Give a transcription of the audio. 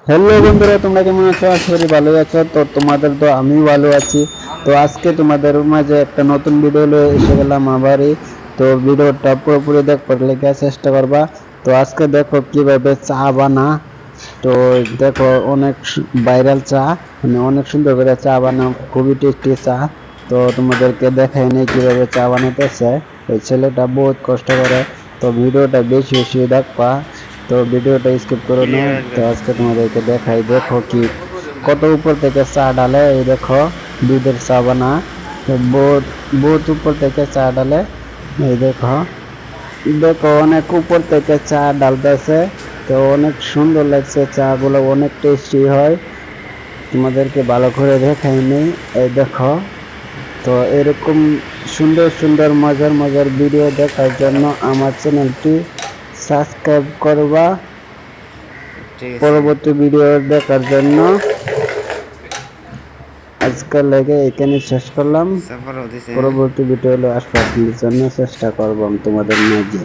Hello বন্ধুরা, তোমরা কেমন আছো? আশা করি ভালোই আছো। তো তোমাদের তো আমি ভালো আছি। তো আজকে তোমাদের মাঝে একটা নতুন ভিডিও নিয়ে এসে গেলাম আবারই। তো ভিডিওটা পুরোপুরি দেখবার লেগে চেষ্টা করবা। তো আজকে দেখো কিভাবে চা বানা। তো দেখো অনেক ভাইরাল চা, মানে অনেক সুন্দর করে চা বানা, খুবই টেস্টি চা। তো তোমাদেরকে দেখাই নেই কিভাবে চা বানাইতেছে। ওই ছেলেটা বহুত কষ্ট করে। তো ভিডিওটা বেশি বেশি দেখবা। তো ভিডিওটা স্কিপ করো না। তো আজকে তোমাদেরকে দেখাই, দেখো কি কত উপর থেকে চা ডালে। এই দেখো দুধের চা বানা। তো বহুত বহুত উপর থেকে চা ডালে। এই দেখো, দেখো অনেক উপর থেকে চা ডালতেছে। তো অনেক সুন্দর লাগছে, চা গুলো অনেক টেস্টি হয়। তোমাদেরকে ভালো করে দেখাইনি। এই দেখো। তো এরকম সুন্দর সুন্দর মজার মজার ভিডিও দেখার জন্য আমার চ্যানেলটি সাবস্ক্রাইব করবা। ঠিক আছে। পরবর্তী ভিডিও দেখার জন্য আজকের লেগে এখানে শেষ করলাম। সাফার হতেছে। পরবর্তী ভিডিও আসবার জন্য চেষ্টা করব তোমাদের মাঝে।